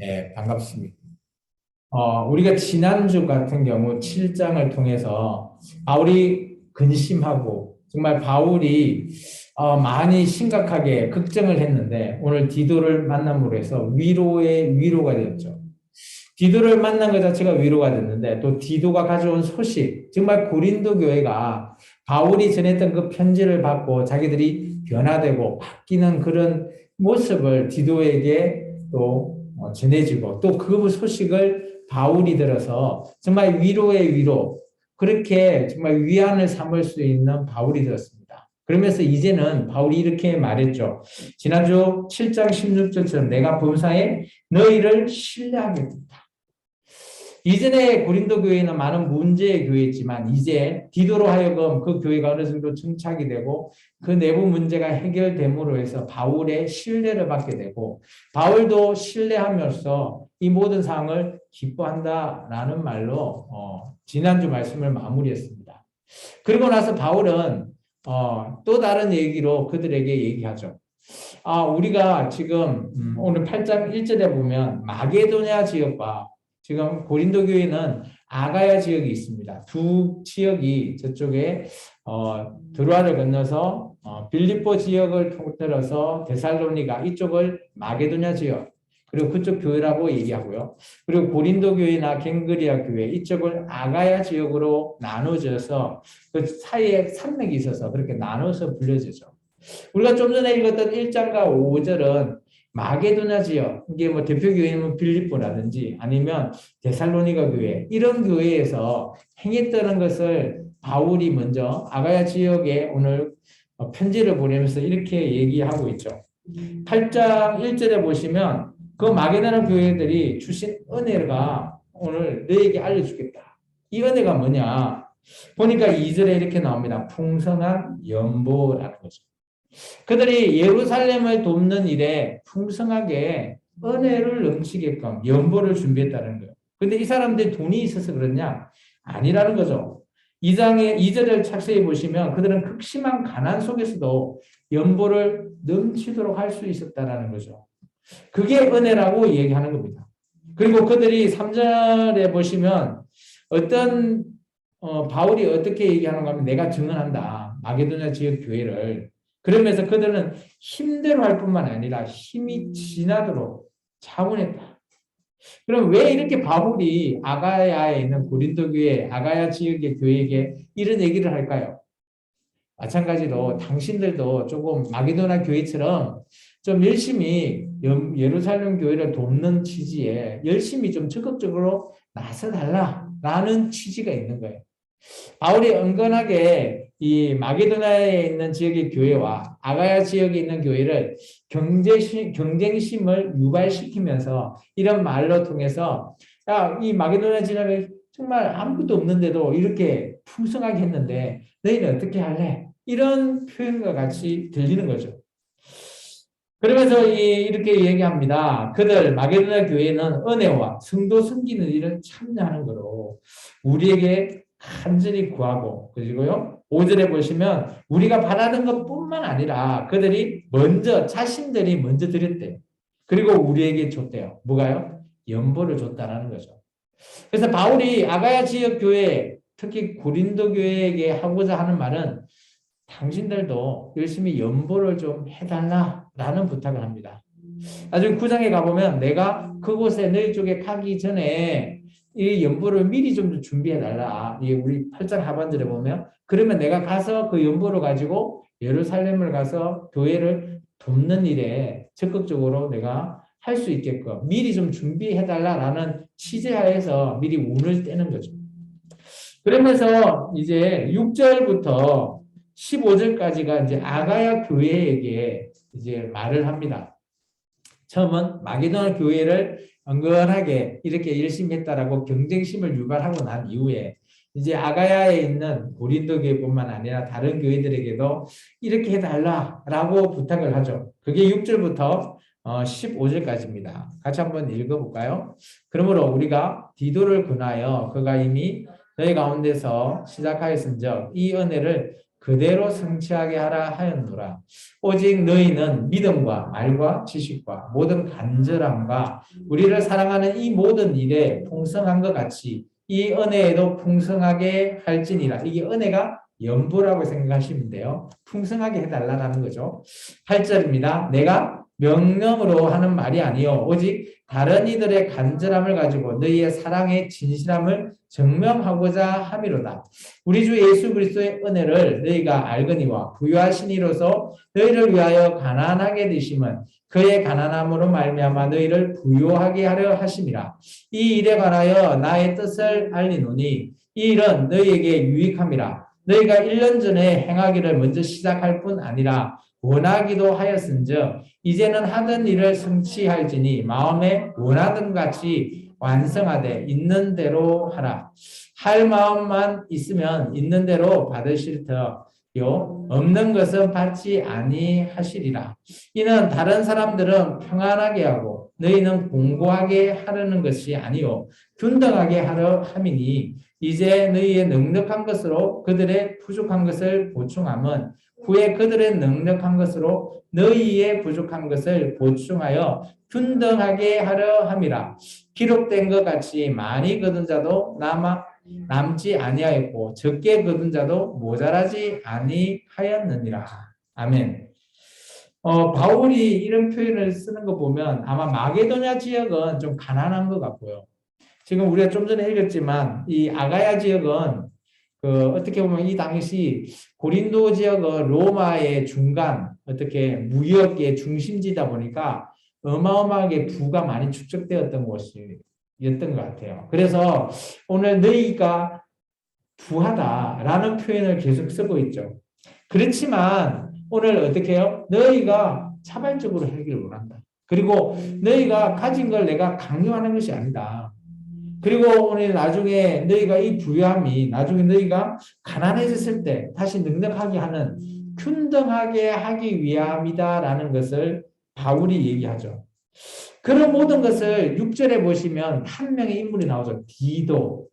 네, 반갑습니다. 우리가 지난주 같은 경우 7장을 통해서 바울이 근심하고 정말 바울이 많이 심각하게 걱정을 했는데 오늘 디도를 만남으로 해서 위로의 위로가 되었죠. 디도를 만난 것 자체가 위로가 됐는데 또 디도가 가져온 소식, 정말 고린도 교회가 바울이 전했던 그 편지를 받고 자기들이 변화되고 바뀌는 그런 모습을 디도에게 또 전해지고 또 그 소식을 바울이 들어서 정말 위로의 위로, 그렇게 정말 위안을 삼을 수 있는 바울이 되었습니다. 그러면서 이제는 바울이 이렇게 말했죠. 지난주 7장 16절처럼 내가 범사에 너희를 신뢰하겠다. 이전에 고린도 교회는 많은 문제의 교회였지만 이제 디도로 하여금 그 교회가 어느 정도 정착이 되고 그 내부 문제가 해결됨으로 해서 바울의 신뢰를 받게 되고 바울도 신뢰하면서 이 모든 상황을 기뻐한다라는 말로 지난주 말씀을 마무리했습니다. 그리고 나서 바울은 또 다른 얘기로 그들에게 얘기하죠. 우리가 지금 오늘 8장 1절에 보면 마게도냐 지역과 지금 고린도 교회는 아가야 지역이 있습니다. 두 지역이 저쪽에 드로아를 건너서 빌립보 지역을 통틀어서 데살로니가, 이쪽을 마게도냐 지역, 그리고 그쪽 교회라고 얘기하고요. 그리고 고린도 교회나 갱그리아 교회 이쪽을 아가야 지역으로 나눠져서 그 사이에 산맥이 있어서 그렇게 나눠서 불려지죠. 우리가 좀 전에 읽었던 1장과 5절은 마게도냐 지역, 이게 뭐 대표 교회는 빌립보라든지 아니면 데살로니가 교회, 이런 교회에서 행했다는 것을 바울이 먼저 아가야 지역에 오늘 편지를 보내면서 이렇게 얘기하고 있죠. 8장 1절에 보시면 그 마게도냐 교회들이 주신 은혜가 오늘 너에게 알려주겠다. 이 은혜가 뭐냐? 보니까 2절에 이렇게 나옵니다. 풍성한 연보라는 거죠. 그들이 예루살렘을 돕는 일에 풍성하게 은혜를 넘치게끔 연보를 준비했다는 거예요. 근데 이 사람들이 돈이 있어서 그러냐? 아니라는 거죠. 2장의 2절을 착세해 보시면 그들은 극심한 가난 속에서도 연보를 넘치도록 할 수 있었다는 거죠. 그게 은혜라고 얘기하는 겁니다. 그리고 그들이 3절에 보시면 어떤 바울이 어떻게 얘기하는가 하면 내가 증언한다. 마게도냐 지역 교회를. 그러면서 그들은 힘대로 할 뿐만 아니라 힘이 지나도록 자원했다. 그럼 왜 이렇게 바울이 아가야에 있는 고린도 교회, 아가야 지역의 교회에게 이런 얘기를 할까요? 마찬가지로 당신들도 조금 마게도나 교회처럼 좀 열심히 예루살렘 교회를 돕는 취지에 열심히 좀 적극적으로 나서달라라는 취지가 있는 거예요. 바울이 은근하게 이 마게도나에 있는 지역의 교회와 아가야 지역에 있는 교회를 경쟁심을 유발시키면서 이런 말로 통해서 이 마게도나 지역에 정말 아무것도 없는데도 이렇게 풍성하게 했는데 너희는 어떻게 할래? 이런 표현과 같이 들리는 거죠. 그러면서 이렇게 얘기합니다. 그들 마게도나 교회는 은혜와 성도 섬기는 일을 참여하는 거로 우리에게 간절히 구하고, 그리고요 5절에 보시면 우리가 바라는 것뿐만 아니라 그들이 자신들이 먼저 드렸대요. 그리고 우리에게 줬대요. 뭐가요? 연보를 줬다라는 거죠. 그래서 바울이 아가야 지역 교회, 특히 고린도 교회에게 하고자 하는 말은 당신들도 열심히 연보를 좀 해달라라는 부탁을 합니다. 나중에 9장에 가보면 내가 그곳에 너희 쪽에 가기 전에 이 연보를 미리 좀 준비해달라. 이게 우리 8장 하반절에 보면 그러면 내가 가서 그 연보를 가지고 예루살렘을 가서 교회를 돕는 일에 적극적으로 내가 할 수 있게끔 미리 좀 준비해달라라는 취재하에서 미리 운을 떼는 거죠. 그러면서 이제 6절부터 15절까지가 이제 아가야 교회에게 이제 말을 합니다. 처음은 마게도나 교회를 은근하게 이렇게 열심히 했다라고 경쟁심을 유발하고 난 이후에 이제 아가야에 있는 고린도 교회뿐만 아니라 다른 교회들에게도 이렇게 해달라라고 부탁을 하죠. 그게 6절부터 15절까지입니다. 같이 한번 읽어볼까요? 그러므로 우리가 디도를 권하여 그가 이미 너희 가운데서 시작하였은즉 이 은혜를 그대로 성취하게 하라 하였노라. 오직 너희는 믿음과 말과 지식과 모든 간절함과 우리를 사랑하는 이 모든 일에 풍성한 것 같이 이 은혜에도 풍성하게 할지니라. 이게 은혜가 연보라고 생각하시면 돼요. 풍성하게 해달라는 거죠. 8절입니다. 내가 명령으로 하는 말이 아니요 오직 다른 이들의 간절함을 가지고 너희의 사랑의 진실함을 증명하고자 함이로다. 우리 주 예수 그리스도의 은혜를 너희가 알거니와 부유하신 이로서 너희를 위하여 가난하게 되심은 그의 가난함으로 말미암아 너희를 부유하게 하려 하심이라. 이 일에 관하여 나의 뜻을 알리노니 이 일은 너희에게 유익함이라. 너희가 1년 전에 행하기를 먼저 시작할 뿐 아니라 원하기도 하였은즉 이제는 하던 일을 성취할지니 마음에 원하던 같이 완성하되 있는 대로 하라. 할 마음만 있으면 있는 대로 받으실 터요 없는 것은 받지 아니하시리라. 이는 다른 사람들은 평안하게 하고 너희는 공고하게 하려는 것이 아니요 균등하게 하려 함이니 이제 너희의 넉넉한 것으로 그들의 부족한 것을 보충함은 후에 그들의 넉넉한 것으로 너희의 부족한 것을 보충하여 균등하게 하려 함이라. 기록된 것 같이 많이 거둔 자도 남지 아니하였고 적게 거둔 자도 모자라지 아니하였느니라. 아멘. 바울이 이런 표현을 쓰는 거 보면 아마 마게도냐 지역은 좀 가난한 것 같고요. 지금 우리가 좀 전에 읽었지만 이 아가야 지역은 어떻게 보면 이 당시 고린도 지역은 로마의 중간 어떻게 무역의 중심지다 보니까 어마어마하게 부가 많이 축적되었던 곳이었던 것 같아요. 그래서 오늘 너희가 부하다라는 표현을 계속 쓰고 있죠. 그렇지만 오늘 어떻게 해요? 너희가 자발적으로 하기를 원한다. 그리고 너희가 가진 걸 내가 강요하는 것이 아니다. 그리고 오늘 나중에 너희가 이 부유함이 나중에 너희가 가난해졌을 때 다시 넉넉하게 하는 균등하게 하기 위함이다라는 것을 바울이 얘기하죠. 그런 모든 것을 6절에 보시면 한 명의 인물이 나오죠. 디도.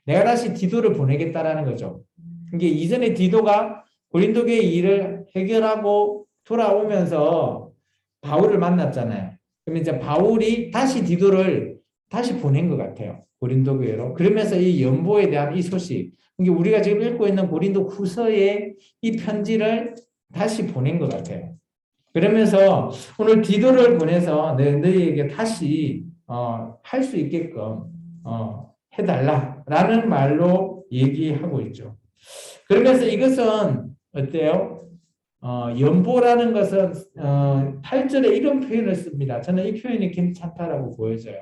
내가 다시 디도를 보내겠다라는 거죠. 이게 이전에 디도가 고린도 교회 일을 해결하고 돌아오면서 바울을 만났잖아요. 그러면 이제 바울이 다시 디도를 다시 보낸 것 같아요. 고린도 교회로. 그러면서 이 연보에 대한 이 소식, 이게 우리가 지금 읽고 있는 고린도 후서의 이 편지를 다시 보낸 것 같아요. 그러면서 오늘 디도를 보내서 너희에게 다시 할 수 있게끔 해달라라는 말로 얘기하고 있죠. 그러면서 이것은 어때요? 연보라는 것은 8절에 이런 표현을 씁니다. 저는 이 표현이 괜찮다라고 보여져요.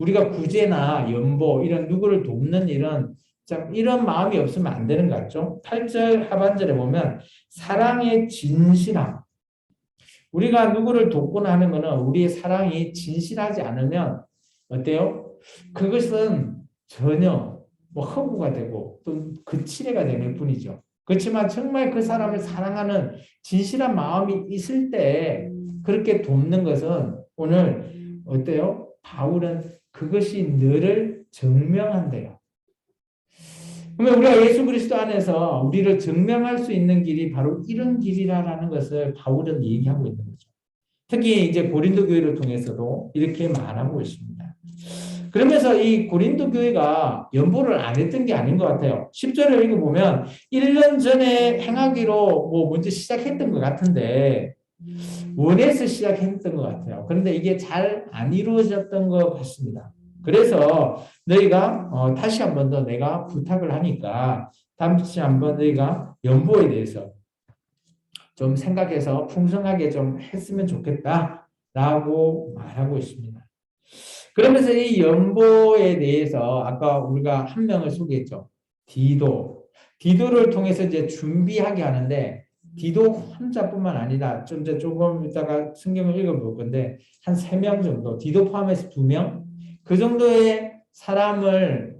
우리가 구제나 연보 이런 누구를 돕는 일은 참 이런 마음이 없으면 안 되는 것 같죠. 8절 하반절에 보면 사랑의 진실함. 우리가 누구를 돕거나 하는 것은 우리의 사랑이 진실하지 않으면 어때요? 그것은 전혀 허구가 되고 또 그치레가 되는 뿐이죠. 그렇지만 정말 그 사람을 사랑하는 진실한 마음이 있을 때 그렇게 돕는 것은 오늘 어때요? 바울은 그것이 너를 증명한대요. 그러면 우리가 예수 그리스도 안에서 우리를 증명할 수 있는 길이 바로 이런 길이라는 것을 바울은 얘기하고 있는 거죠. 특히 이제 고린도 교회를 통해서도 이렇게 말하고 있습니다. 그러면서 이 고린도 교회가 연보를 안 했던 게 아닌 것 같아요. 10절을 읽어보면 1년 전에 행하기로 먼저 시작했던 것 같은데 원해서 시작했던 것 같아요. 그런데 이게 잘 안 이루어졌던 것 같습니다. 그래서 너희가 다시 한 번 더 내가 부탁을 하니까 다시 한번 너희가 연보에 대해서 좀 생각해서 풍성하게 좀 했으면 좋겠다라고 말하고 있습니다. 그러면서 이 연보에 대해서 아까 우리가 한 명을 소개했죠. 디도를 통해서 이제 준비하게 하는데 디도 혼자뿐만 아니라 좀 이제 조금 이따가 성경을 읽어볼 건데 한 3명 정도, 디도 포함해서 2명 그 정도의 사람을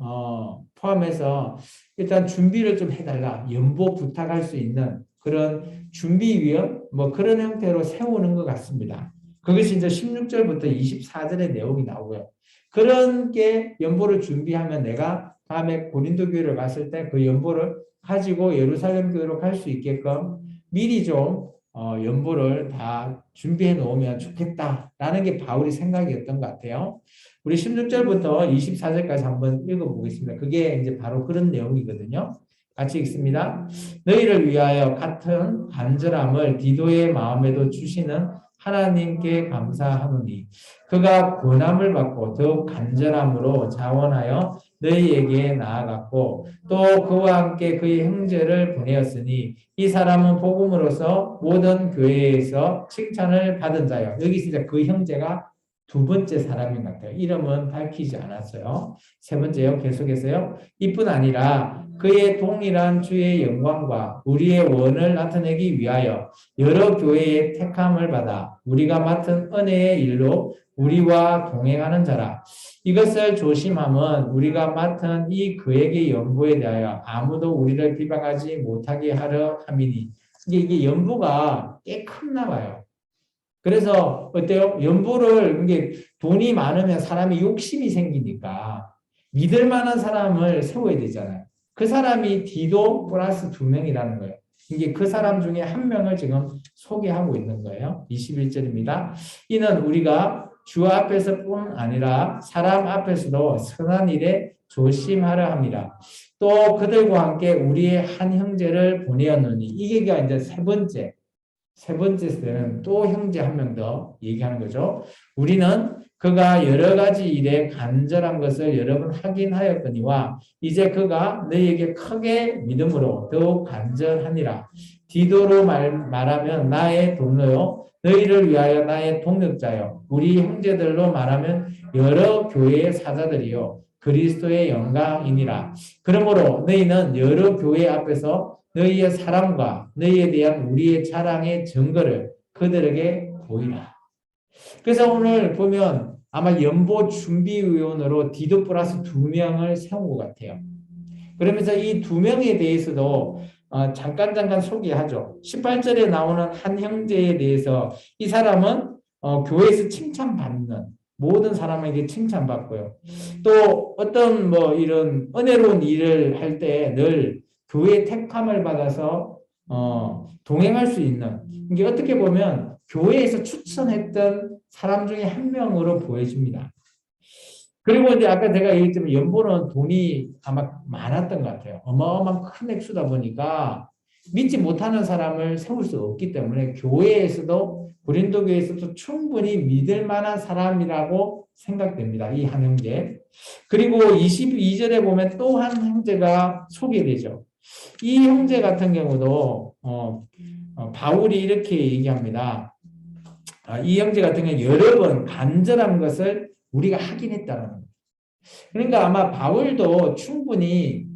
포함해서 일단 준비를 좀 해달라. 연보 부탁할 수 있는 그런 준비위원 그런 형태로 세우는 것 같습니다. 그것이 이제 16절부터 24절의 내용이 나오고요. 그런 게 연보를 준비하면 내가 다음에 고린도 교회를 갔을 때 그 연보를 가지고 예루살렘 교회로 갈 수 있게끔 미리 좀 연보를 다 준비해 놓으면 좋겠다라는 게 바울의 생각이었던 것 같아요. 우리 16절부터 24절까지 한번 읽어보겠습니다. 그게 이제 바로 그런 내용이거든요. 같이 읽습니다. 너희를 위하여 같은 간절함을 디도의 마음에도 주시는 하나님께 감사하노니 그가 권함을 받고 더욱 간절함으로 자원하여 너희에게 나아갔고 또 그와 함께 그의 형제를 보내었으니 이 사람은 복음으로서 모든 교회에서 칭찬을 받은 자요. 여기 진짜 그 형제가 두 번째 사람인 것 같아요. 이름은 밝히지 않았어요. 세 번째요. 계속해서요. 이뿐 아니라 그의 동일한 주의 영광과 우리의 원을 나타내기 위하여 여러 교회의 택함을 받아 우리가 맡은 은혜의 일로 우리와 동행하는 자라. 이것을 조심함은 우리가 맡은 이 그에게 연보에 대하여 아무도 우리를 비방하지 못하게 하려 함이니. 이게 연보가 꽤 컸나 봐요. 그래서 어때요? 연보를 이게 돈이 많으면 사람이 욕심이 생기니까 믿을 만한 사람을 세워야 되잖아요. 그 사람이 디도 플러스 두 명이라는 거예요. 이게 그 사람 중에 한 명을 지금 소개하고 있는 거예요. 21절입니다. 이는 우리가 주 앞에서뿐 아니라 사람 앞에서도 선한 일에 조심하려 함이라. 또 그들과 함께 우리의 한 형제를 보내었느니 이게 이제 세 번째 때는 또 형제 한 명 더 얘기하는 거죠. 우리는 그가 여러 가지 일에 간절한 것을 여러 번 확인하였거니와 이제 그가 너희에게 크게 믿음으로 더욱 간절하니라. 디도로 말하면 나의 동료요 너희를 위하여 나의 동력자요 우리 형제들로 말하면 여러 교회의 사자들이요 그리스도의 영광이니라. 그러므로 너희는 여러 교회 앞에서 너희의 사랑과 너희에 대한 우리의 자랑의 증거를 그들에게 보이라. 그래서 오늘 보면 아마 연보 준비위원으로 디도 플러스 두 명을 세운 것 같아요. 그러면서 이 두 명에 대해서도 잠깐 소개하죠. 18절에 나오는 한 형제에 대해서 이 사람은 교회에서 칭찬받는 모든 사람에게 칭찬받고요. 또 어떤 뭐 이런 은혜로운 일을 할 때 늘 교회 택함을 받아서 동행할 수 있는 이게 어떻게 보면 교회에서 추천했던 사람 중에 한 명으로 보여집니다. 그리고 이제 아까 제가 얘기했지만 연보는 돈이 아마 많았던 것 같아요. 어마어마한 큰 액수다 보니까 믿지 못하는 사람을 세울 수 없기 때문에 교회에서도 고린도 교회에서도 충분히 믿을 만한 사람이라고 생각됩니다. 이 한 형제. 그리고 22절에 보면 또 한 형제가 소개되죠. 이 형제 같은 경우도 바울이 이렇게 얘기합니다. 이 형제 같은 경우 여러 번 간절한 것을 우리가 확인했다는 거예요. 그러니까 아마 바울도 충분히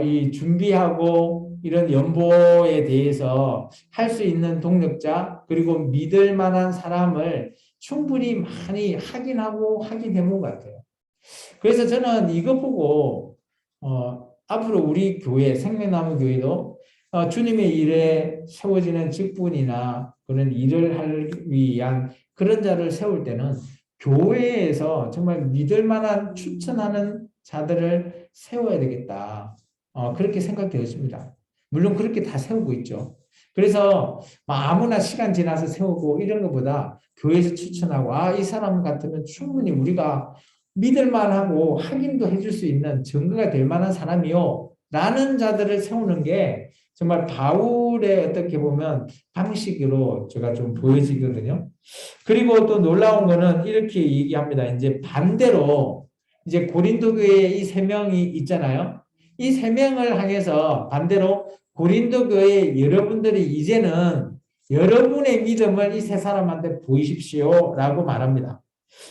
이 준비하고 이런 연보에 대해서 할 수 있는 동력자 그리고 믿을 만한 사람을 충분히 많이 확인해 본 것 같아요. 그래서 저는 이거 보고 앞으로 우리 교회 생명나무 교회도 주님의 일에 세워지는 직분이나 그런 일을 하기 위한 그런 자를 세울 때는 교회에서 정말 믿을 만한 추천하는 자들을 세워야 되겠다. 그렇게 생각되었습니다. 물론 그렇게 다 세우고 있죠. 그래서 아무나 시간 지나서 세우고 이런 것보다 교회에서 추천하고 이 사람 같으면 충분히 우리가 믿을 만하고 확인도 해줄 수 있는 증거가 될 만한 사람이요. 라는 자들을 세우는 게 정말 바울의 어떻게 보면 방식으로 제가 좀 보여지거든요. 그리고 또 놀라운 거는 이렇게 얘기합니다. 이제 반대로 이제 고린도 교회에 이 세 명이 있잖아요. 이 세 명을 향해서 반대로 고린도 교회 여러분들이 이제는 여러분의 믿음을 이 세 사람한테 보이십시오. 라고 말합니다.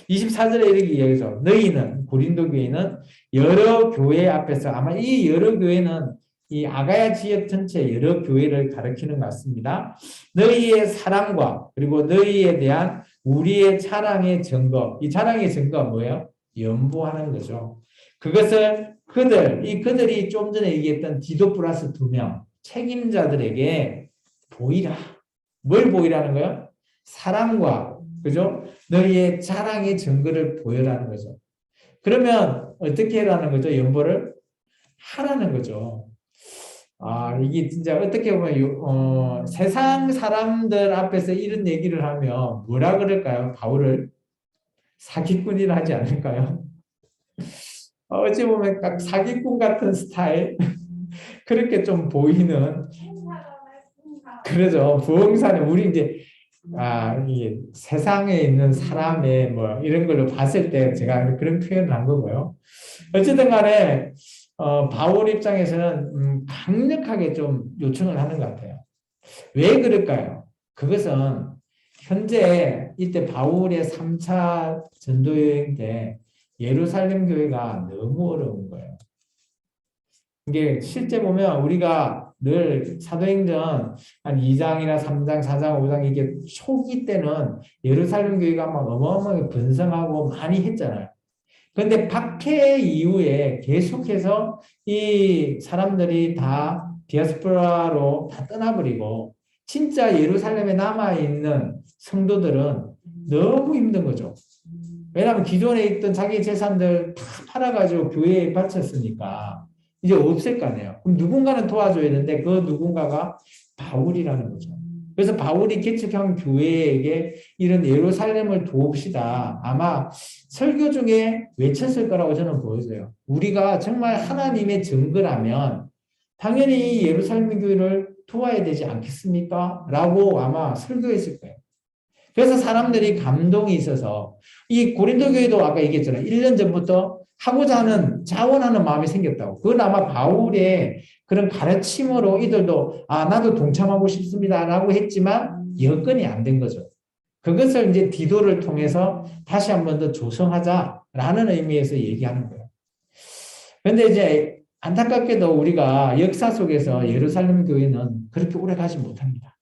24절에 이렇게 이야기하죠. 너희는 고린도 교회는 여러 교회 앞에서 아마 이 여러 교회는 이 아가야 지역 전체 여러 교회를 가리키는 것 같습니다. 너희의 사랑과 그리고 너희에 대한 우리의 자랑의 증거. 이 자랑의 증거가 뭐예요? 연보하는 거죠. 그것을 그들이 좀 전에 얘기했던 디도 플러스 두 명 책임자들에게 보이라. 뭘 보이라는 거예요? 사랑과 그죠? 너희의 자랑의 증거를 보여라는 거죠. 그러면 어떻게 해라는 거죠? 연보를 하라는 거죠. 이게 진짜 어떻게 보면 세상 사람들 앞에서 이런 얘기를 하면 뭐라 그럴까요? 바울을 사기꾼이라 하지 않을까요? 어찌 보면 딱 사기꾼 같은 스타일 그렇게 좀 보이는 그러죠. 부흥사는 우리 이제 이게 세상에 있는 사람의 뭐 이런 걸로 봤을 때 제가 그런 표현을 한 거고요. 어쨌든 간에 바울 입장에서는 강력하게 좀 요청을 하는 것 같아요. 왜 그럴까요? 그것은 현재 이때 바울의 3차 전도 여행 때 예루살렘 교회가 너무 어려운 거예요. 이게 실제 보면 우리가 늘 사도행전 한 2장이나 3장, 4장, 5장 이게 초기 때는 예루살렘 교회가 막 어마어마하게 번성하고 많이 했잖아요. 그런데 박해 이후에 계속해서 이 사람들이 다 디아스포라로 다 떠나버리고 진짜 예루살렘에 남아있는 성도들은 너무 힘든 거죠. 왜냐하면 기존에 있던 자기 재산들 다 팔아가지고 교회에 바쳤으니까 이제 없을 거 아니에요. 그럼 누군가는 도와줘야 되는데 그 누군가가 바울이라는 거죠. 그래서 바울이 개척한 교회에게 이런 예루살렘을 도웁시다. 아마 설교 중에 외쳤을 거라고 저는 보여져요. 우리가 정말 하나님의 증거라면 당연히 예루살렘 교회를 도와야 되지 않겠습니까? 라고 아마 설교했을 거예요. 그래서 사람들이 감동이 있어서 이 고린도 교회도 아까 얘기했잖아요. 1년 전부터 하고자 하는 자원하는 마음이 생겼다고. 그건 아마 바울의 그런 가르침으로 이들도 나도 동참하고 싶습니다라고 했지만 여건이 안 된 거죠. 그것을 이제 디도를 통해서 다시 한 번 더 조성하자라는 의미에서 얘기하는 거예요. 그런데 이제 안타깝게도 우리가 역사 속에서 예루살렘 교회는 그렇게 오래 가지 못합니다.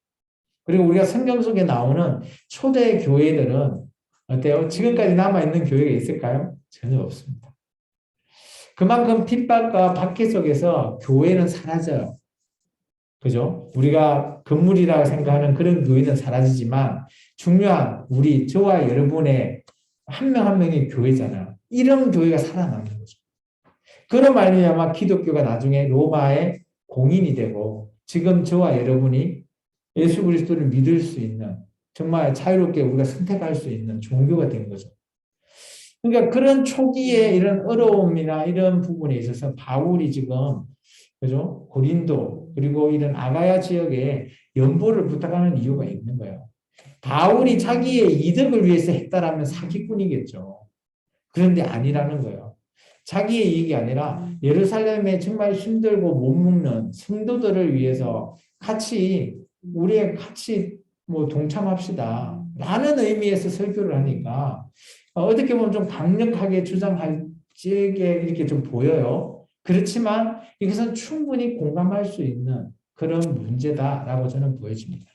그리고 우리가 성경 속에 나오는 초대 교회들은 어때요? 지금까지 남아있는 교회가 있을까요? 전혀 없습니다. 그만큼 핍박과 박해 속에서 교회는 사라져요. 그죠? 우리가 건물이라고 생각하는 그런 교회는 사라지지만 중요한 저와 여러분의 한 명 한 명이 교회잖아요. 이런 교회가 살아남는 거죠. 그런 말미암아 기독교가 나중에 로마의 공인이 되고 지금 저와 여러분이 예수 그리스도를 믿을 수 있는 정말 자유롭게 우리가 선택할 수 있는 종교가 된 거죠. 그러니까 그런 초기에 이런 어려움이나 이런 부분에 있어서 바울이 지금 그죠? 고린도 그리고 이런 아가야 지역에 연보를 부탁하는 이유가 있는 거예요. 바울이 자기의 이득을 위해서 했다라면 사기꾼이겠죠. 그런데 아니라는 거예요. 자기의 이익이 아니라 예루살렘에 정말 힘들고 못 먹는 성도들을 위해서 우리 같이 뭐 동참합시다. 라는 의미에서 설교를 하니까 어떻게 보면 좀 강력하게 주장할 적에 이렇게 좀 보여요. 그렇지만 이것은 충분히 공감할 수 있는 그런 문제다라고 저는 보여집니다.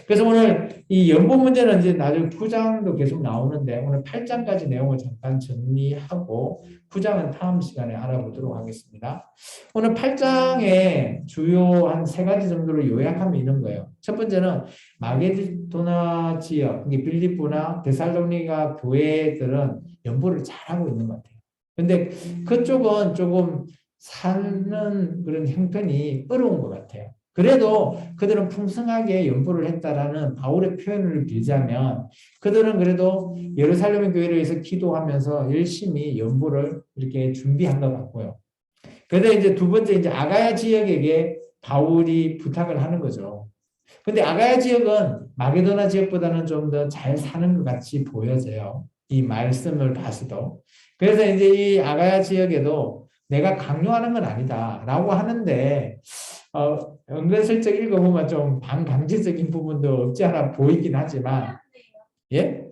그래서 오늘 이 연보 문제는 이제 나중에 9장도 계속 나오는데 오늘 8장까지 내용을 잠깐 정리하고 9장은 다음 시간에 알아보도록 하겠습니다. 오늘 8장의 주요 한 세 가지 정도로 요약하면 이런 거예요. 첫 번째는 마게도나 지역, 빌립보나 데살로니가 교회들은 연보를 잘하고 있는 것 같아요. 근데 그쪽은 조금 사는 그런 형편이 어려운 것 같아요. 그래도 그들은 풍성하게 연보를 했다라는 바울의 표현을 빌자면 그들은 그래도 예루살렘 교회를 위해서 기도하면서 열심히 연보를 이렇게 준비한 것 같고요. 그런데 이제 두 번째 이제 아가야 지역에게 바울이 부탁을 하는 거죠. 근데 아가야 지역은 마게도나 지역보다는 좀 더 잘 사는 것 같이 보여져요. 이 말씀을 봐서도. 그래서 이제 이 아가야 지역에도 내가 강요하는 건 아니다라고 하는데 은근슬쩍 읽어보면 좀 반강제적인 부분도 없지 않아 보이긴 하지만 예?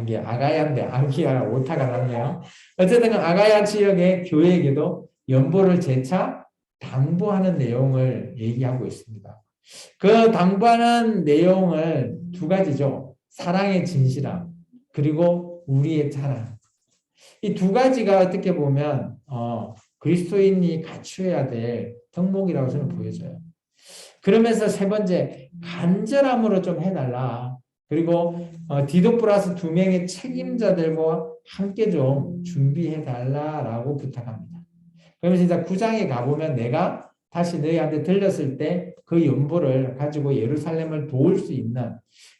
이게 아가야인데 아기야 오타가 났네요. 어쨌든 아가야 지역의 교회에게도 연보를 재차 당부하는 내용을 얘기하고 있습니다. 그 당부하는 내용을 두 가지죠. 사랑의 진실함 그리고 우리의 자랑. 이 두 가지가 어떻게 보면 그리스도인이 갖추어야 될 덕목이라고 저는 보여져요. 그러면서 세 번째 간절함으로 좀 해달라. 그리고 디도 플러스 2명의 책임자들과 함께 좀 준비해달라라고 부탁합니다. 그러면 진짜 9장에 가보면 내가 다시 너희한테 들렸을 때 그 연보를 가지고 예루살렘을 도울 수 있는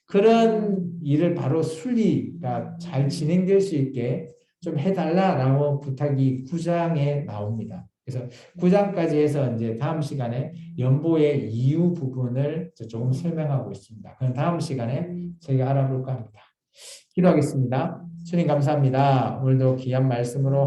그런 일을 바로 순리가 잘 진행될 수 있게 좀 해달라라고 부탁이 9장에 나옵니다. 그래서 9장까지 해서 이제 다음 시간에 연보의 이유 부분을 조금 설명하고 있습니다. 그럼 다음 시간에 저희가 알아볼까 합니다. 기도하겠습니다. 주님 감사합니다. 오늘도 귀한 말씀으로